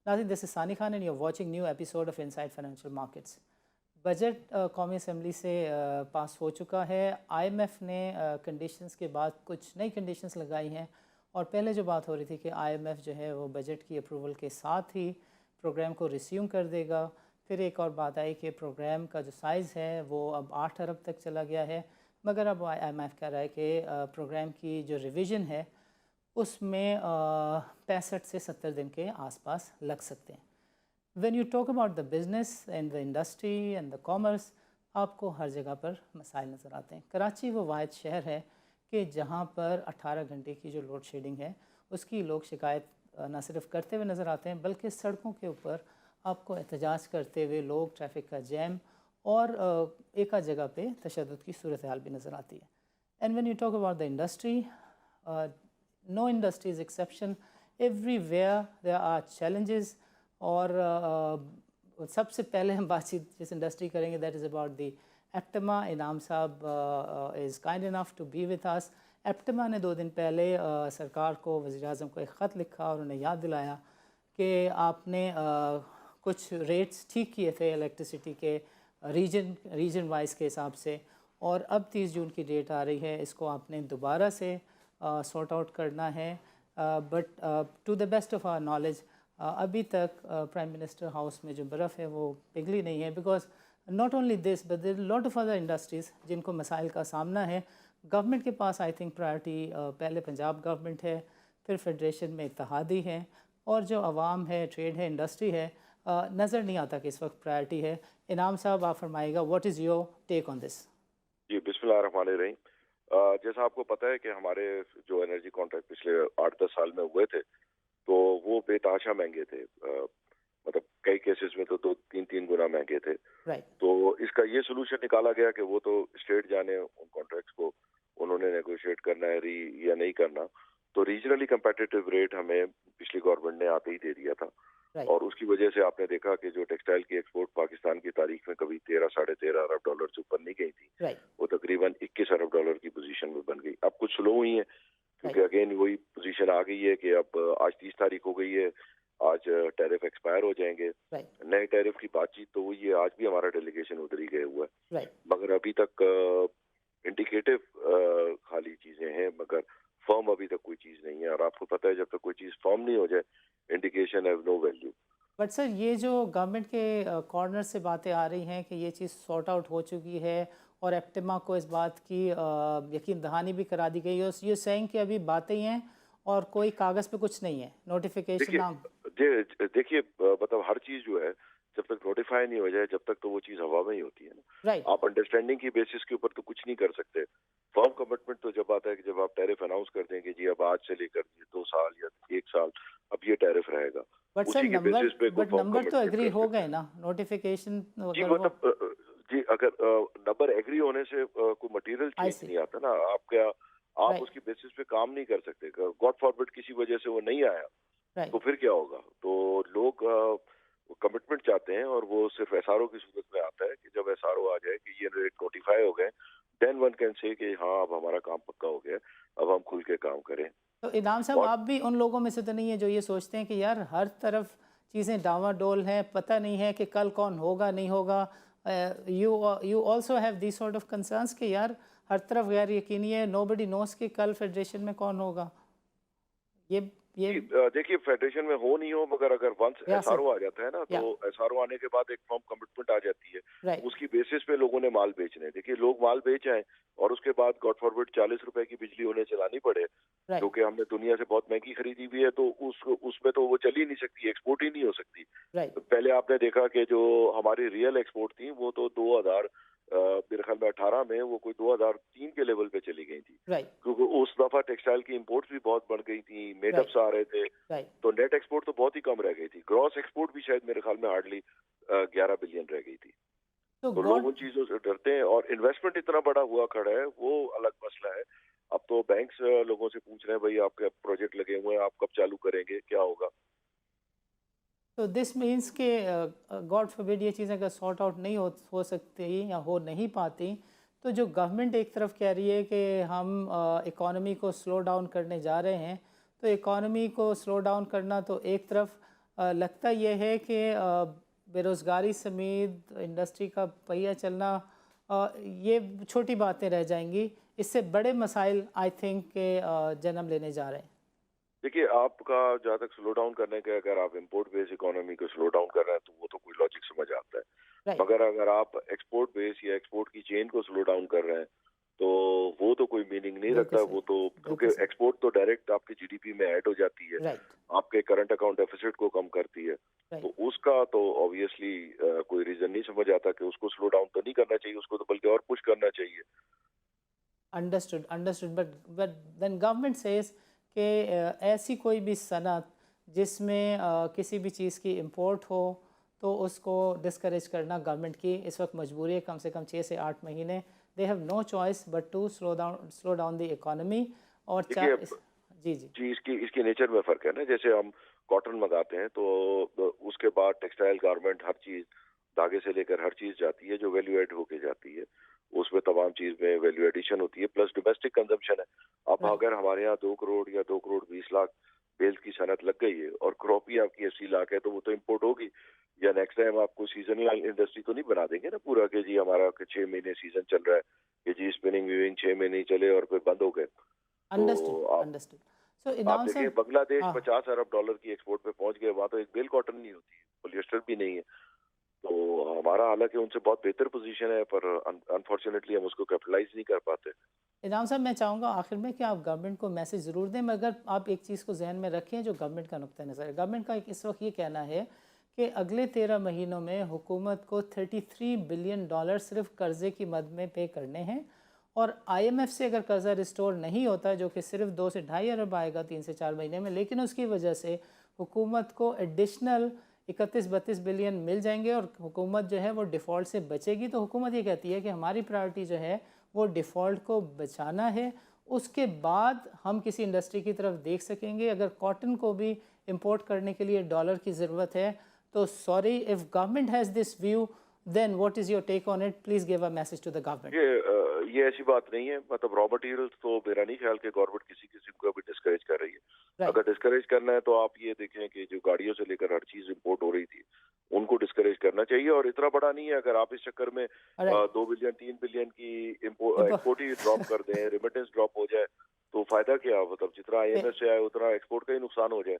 नाज़रीन, this is Sani Khan and you are watching new episode of inside financial markets. Budget कौमी assembly से pass हो चुका है। आईएमएफ ने कंडीशंस के बाद कुछ नई कंडीशंस लगाई हैं, और पहले जो बात हो रही थी कि आईएमएफ जो है वो बजट की अप्रूवल के साथ ही प्रोग्राम को रिस्यूम कर देगा। फिर एक और बात आई कि प्रोग्राम का जो साइज़ है वो अब 8 अरब तक चला गया है, मगर अब आईएमएफ कह रहा है कि प्रोग्राम की जो रिवीजन है उसमें 65 से 70 दिन के आसपास लग सकते हैं। When you talk about the business and the industry and the commerce, आपको हर जगह पर मसाइल नज़र आते हैं। कराची वो वाहिद शहर है कि जहाँ पर 18 घंटे की जो लोड शेडिंग है उसकी लोग शिकायत न सिर्फ करते हुए नज़र आते हैं, बल्कि सड़कों के ऊपर आपको एहतजाज करते हुए लोग, ट्रैफिक का जैम और एक आध जगह पे तशद्दुद की सूरत हाल भी नज़र आती है। And when you talk about the industry, no industry is exception. Everywhere there are challenges, और सबसे पहले हम बातचीत जिस इंडस्ट्री करेंगे that is about the APTMA. Inam sahab is kind enough to be with us. APTMA ने 2 दिन पहले सरकार को, वज़ीर-ए-आज़म को एक ख़त लिखा और उन्हें याद दिलाया कि आपने कुछ रेट्स ठीक किए थे इलेक्ट्रिसिटी के रीजन वाइज के हिसाब से, और अब 30 जून की डेट आ रही है, इसको आपने दोबारा से सॉर्ट आउट करना है। But to the best of our knowledge अभी तक प्राइम मिनिस्टर हाउस में जो बर्फ़ है वो पिघली नहीं है, because not only this but there lot of other industries जिनको मसाइल का सामना है। गवर्नमेंट के पास आई थिंक प्रायोरिटी पहले पंजाब गवर्नमेंट है, फिर फेडरेशन में इत्तेहादी है, और जो अवाम है, ट्रेड है, इंडस्ट्री है, नज़र नहीं आता कि इस वक्त प्रायोरिटी है। इनाम साहब, आप फरमाइएगा, what is your take on this? जी, बिस्मिल्लाहिर्रहमानिर्रहीम। जैसा आपको पता है कि हमारे जो एनर्जी कॉन्ट्रैक्ट पिछले 8-10 साल में हुए थे, तो वो बेतहाशा महंगे थे। मतलब कई केसेस में तो 2-3 गुना महंगे थे। तो इसका ये सोल्यूशन निकाला गया कि वो तो स्टेट जाने उन कॉन्ट्रैक्ट्स को उन्होंने नेगोशिएट करना है या नहीं करना। तो रीजनली कंपेटिटिव रेट हमें पिछली गवर्नमेंट ने आते ही दे दिया था, और उसकी वजह से आपने देखा कि जो टेक्सटाइल की एक्सपोर्ट पाकिस्तान की तारीख में कभी 13-13.5 अरब डॉलर से ऊपर नहीं गई थी, वो तकरीबन 21 अरब डॉलर की पोजीशन में बन गई। अब कुछ स्लो हुई है, क्योंकि अगेन वही पोजीशन आ गई है कि अब आज 30 तारीख हो गई है, आज टैरिफ एक्सपायर हो जाएंगे। नए टैरिफ की बातचीत तो हुई है, आज भी हमारा डेलीगेशन उधर ही गए हुआ है, मगर अभी तक इंडिकेटिव खाली चीजें हैं, मगर फर्म अभी तक कोई चीज नहीं है। और आपको पता है जब तक कोई चीज फर्म नहीं हो जाए, indication have no value. But sir, ये जो गवर्नमेंट के कॉर्नर से बातें आ रही हैं कि ये चीज़ सॉर्ट आउट हो चुकी है, और एप्टिमा को इस बात की यकीन दहानी भी करा दी गई है, ये सेइंग कि अभी बातें ही हैं और कोई कागज़ पे कुछ नहीं है, नोटिफिकेशन नाम। देखिए, मतलब हर चीज़ जो है जब तक नोटिफाई नहीं हो जाए, जब तक तो वो चीज़ हवा में ही होती है ना। आप अंडरस्टैंडिंग की बेसिस के ऊपर तो कुछ नहीं कर सकते। फर्म कमिटमेंट तो जब आता है कि जब आप टैरिफ अनाउंस कर देंगे, जी अब आज से लेकर 2 साल या 1 साल अब ये टैरिफ रहेगा, बट सर नंबर तो एग्री हो गए ना, नोटिफिकेशन। जी मतलब जी, अगर नंबर एग्री होने से कोई मटेरियल चेंज नहीं आता ना। आप उसकी बेसिस पे काम नहीं कर सकते। गॉड फॉरबिड किसी वजह से वो नहीं आया, तो फिर क्या होगा? तो लोग कमिटमेंट चाहते हैं, और वो सिर्फ एसआरओ की सूरत में आता है कि जब एसआरओ आ जाए कि ये रेट नोटिफाई हो गए, देन वन कैन से कि हाँ अब हमारा काम पक्का हो गया, अब हम खुल के काम करें। तो इनाम साहब, आप भी उन लोगों में से तो नहीं है जो ये सोचते हैं कि यार हर तरफ चीज़ें डावाडोल हैं, पता नहीं है कि कल कौन होगा नहीं होगा? You also have this sort of concerns कि यार हर तरफ गैर यकीनी है, नोबडी नोस कि कल फेडरेशन में कौन होगा? ये देखिए, फेडरेशन में हो नहीं हो, मगर अगर वंस एसआरओ आ जाता है ना, तो एसआरओ आने के बाद एक फर्म कमिटमेंट आ जाती है, उसकी बेसिस पे लोगों ने माल बेचने। देखिए, लोग माल बेच आए और उसके बाद गॉड फॉरबिड 40 रुपए की बिजली उन्हें चलानी पड़े, जो कि हमने दुनिया से बहुत महंगी खरीदी हुई है, तो उसमें तो वो चल ही नहीं सकती, एक्सपोर्ट ही नहीं हो सकती। पहले आपने देखा कि जो हमारी रियल एक्सपोर्ट थी वो तो 2000 मेरे ख्याल में 18 में वो कोई 2003 के लेवल पे चली गई थी, क्योंकि उस दफा टेक्सटाइल की इंपोर्ट्स भी बहुत बढ़ गई थी, मेडअप्स आ रहे थे, तो नेट एक्सपोर्ट तो बहुत ही कम रह गई थी। ग्रॉस एक्सपोर्ट भी शायद मेरे ख्याल में हार्डली 11 बिलियन रह गई थी। तो लोग उन चीजों से डरते हैं, और इन्वेस्टमेंट इतना बड़ा हुआ खड़ा है, वो अलग मसला है। अब तो बैंक्स लोगों से पूछ रहे हैं, भाई आपके प्रोजेक्ट लगे हुए हैं, आप कब चालू करेंगे, क्या होगा? तो दिस मीन्स के गॉड फॉरबिड ये चीज़ें अगर सॉर्ट आउट नहीं हो सकती या हो नहीं पाती, तो जो गवर्नमेंट एक तरफ कह रही है कि हम इकॉनमी को स्लो डाउन करने जा रहे हैं, तो इकॉनमी को स्लो डाउन करना तो एक तरफ, लगता ये है कि बेरोज़गारी समेत इंडस्ट्री का पहिया चलना ये छोटी बातें रह जाएंगी, इससे बड़े मसाइल आई थिंक के जन्म लेने जा रहे हैं। देखिए, आपका जहाँ तक स्लो डाउन करने का, अगर आप इम्पोर्ट बेस इकोनॉमी को स्लो डाउन कर रहे हैं तो वो तो कोई लॉजिक समझ आता है। राइट, मगर अगर आप एक्सपोर्ट बेस या एक्सपोर्ट की चेन को स्लो डाउन कर रहे हैं तो वो तो कोई मीनिंग नहीं बिल्कुल रखता। सही, वो तो क्योंकि बिल्कुल सही। एक्सपोर्ट तो डायरेक्ट आपके जीडीपी में ऐड हो जाती है, राइट, आपके करंट अकाउंट डेफिसिट को कम करती है। राइट। तो उसका तो ऑब्वियसली कोई रीजन नहीं समझ आता कि उसको स्लो डाउन तो नहीं करना चाहिए, उसको तो बल्कि और पुश करना चाहिए। Understood, understood, but then government says कि ऐसी कोई भी सनत जिसमें किसी भी चीज़ की इंपोर्ट हो तो उसको डिस्करेज करना गवर्नमेंट की इस वक्त मजबूरी है, कम से कम 6 से 8 महीने they have no choice but to slow down the economy. और देखिए, जी जी। जी, इसकी इसके नेचर में फर्क है ना। जैसे हम कॉटन मंगाते हैं तो उसके बाद टेक्सटाइल गारमेंट हर चीज, धागे से लेकर हर चीज जाती है जो वैल्यू एड होके जाती है। उसमें तमाम चीज में वैल्यू एडिशन होती है, प्लस डोमेस्टिक कंजम्पशन है। अब राइट, अगर हमारे यहाँ 2 करोड़ या 2 करोड़ 20 लाख बेल्स की सनत लग गई है और क्रॉप ही आपकी 80 लाख है, तो वो तो इम्पोर्ट होगी। या नेक्स्ट टाइम आपको सीजनल इंडस्ट्री तो नहीं बना देंगे ना पूरा, कि जी हमारा 6 महीने सीजन चल रहा है, कि जी स्पिनिंग वीविंग 6 महीने ही चले और फिर बंद हो गए। तो अंडरस्टूड, आप अंडरस्टूड। सो आप इनाम देखिए, साहब। बांग्लादेश हाँ, 50 अरब डॉलर की एक्सपोर्ट पे पहुंच गए, वहां तो एक बेल कॉटन नहीं होती, पॉलिएस्टर भी नहीं है। तो हमारा हालांकि उनसे बहुत बेहतर पोजीशन है, पर अनफॉर्चुनेटली हम उसको कैपिटलाइज नहीं कर पाते। इनाम साहब मैं चाहूँगा आखिर में कि आप गवर्नमेंट को मैसेज ज़रूर दें, मगर आप एक चीज़ को जहन में रखें जो गवर्नमेंट का नुक्ता नज़र है। गवर्नमेंट का एक इस वक्त ये कहना है कि अगले 13 महीनों में हुकूमत को 33 बिलियन डॉलर सिर्फ कर्ज़े की मद में पे करने हैं, और IMF से अगर कर्ज़ा रिस्टोर नहीं होता जो कि सिर्फ 2 से ढाई अरब आएगा 3 से 4 महीने में, लेकिन उसकी वजह से हुकूमत को एडिशनल 31-32 बिलियन मिल जाएंगे और हुकूमत जो है वो डिफ़ॉल्ट से बचेगी। तो हुकूमत ये कहती है कि हमारी प्रायोरिटी जो है वो डिफ़ॉल्ट को बचाना है, उसके बाद हम किसी इंडस्ट्री की तरफ देख सकेंगे। अगर कॉटन को भी इंपोर्ट करने के लिए डॉलर की ज़रूरत है तो sorry, if government has this view then what is your take on it, please give a message to the government. ये ऐसी बात नहीं है। मतलब रॉ मटेरियल्स तो मेरा नहीं ख्याल कि गवर्नमेंट किसी किसी को भी डिस्करेज कर रही है। राइट, अगर डिस्करेज करना है तो आप ये देखें कि जो गाड़ियों से लेकर हर चीज इंपोर्ट हो रही थी, उनको डिस्करेज करना चाहिए। और इतना बड़ा नहीं है, अगर आप इस चक्कर में राइट। 2 बिलियन 3 बिलियन की एक्सपोर्ट ही ड्रॉप कर दें, रेमिटेंस ड्रॉप हो जाए, तो फायदा क्या? मतलब जितना IMF से आए उतना एक्सपोर्ट का ही नुकसान हो जाए।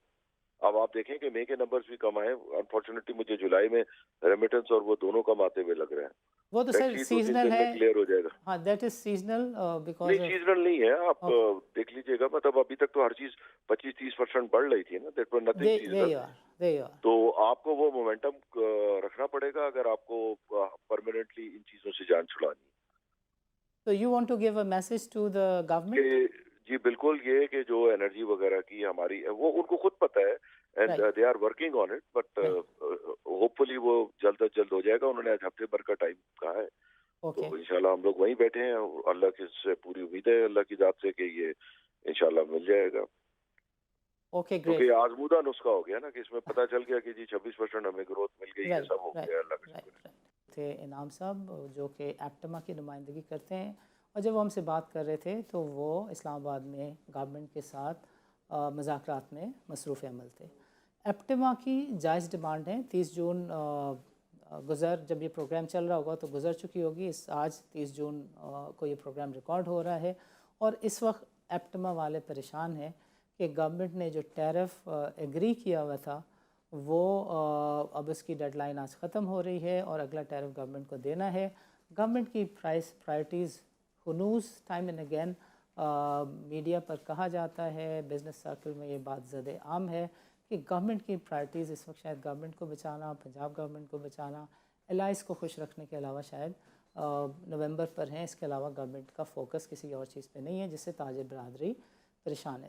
अब आप देखें कि मई के नंबर्स भी कम आए। अनफॉर्चुनेटली मुझे जुलाई में रेमिटेंस और वो दोनों कम आते हुए लग रहे हैं। वो तो टैक्स सर शीट 2 3 सीजनल दिन है। में क्लियर हो जाएगा। हाँ, दैट इज़ सीजनल नहीं, बिकॉज ऑफ। सीजनल नहीं है। आप ओके, देख लीजिएगा। मतलब अभी तक तो हर चीज 25-30% बढ़ रही थी ना, that was nothing they seasonal. You are, they you are. तो आपको वो मोमेंटम रखना पड़ेगा अगर आपको परमानेंटली इन चीजों से जान Chhudani So you want to give a message to the है। government? कि जी बिल्कुल, ये कि जो एनर्जी वगैरह की हमारी, वो उनको खुद पता है and Right, they are working on it, but right. Hopefully वो जल्द अज जल्द हो जाएगा। उन्होंने आज हफ्ते भर का टाइम कहा है। Okay, तो इंशाल्लाह हम लोग वहीं बैठे हैं और अल्लाह की से पूरी उम्मीद है, अल्लाह की जात से, कि ये इंशाल्लाह मिल जाएगा। okay, क्योंकि great. आजमूदा नुस्खा हो गया ना, कि इसमें पता चल गया कि जी 26% हमें ग्रोथ मिल गई है, Right, सब हो right, गया, अल्लाह का right, शुक्र है। right. थे इनाम साहब जो कि एप्टमा की नुमाइंदगी करते हैं, और जब वो हमसे बात कर रहे थे तो वो इस्लामाबाद में गवर्नमेंट के साथ मुज़ाकरात में मसरूफ़ अमल थे। एप्टमा की जायज़ डिमांड है 30 जून गुज़र, जब ये प्रोग्राम चल रहा होगा तो गुज़र चुकी होगी। इस आज 30 जून को ये प्रोग्राम रिकॉर्ड हो रहा है, और इस वक्त एप्टमा वाले परेशान हैं कि गवर्नमेंट ने जो टैरिफ एग्री किया हुआ था वो अब इसकी डेडलाइन आज ख़त्म हो रही है और अगला टैरिफ गवर्नमेंट को देना है। गवर्नमेंट की प्रायोरिटीज़ हुनूस टाइम एंड अगेन मीडिया पर कहा जाता है, बिज़नेस सर्कल में ये बात ज़्यादा आम है कि गवर्नमेंट की प्रायोरिटीज़ इस वक्त शायद गवर्नमेंट को बचाना, पंजाब गवर्नमेंट को बचाना, एलाइज को खुश रखने के अलावा शायद नवंबर पर हैं। इसके अलावा गवर्नमेंट का फोकस किसी और चीज़ पे नहीं है, जिससे ताजिर बरदरी परेशान है।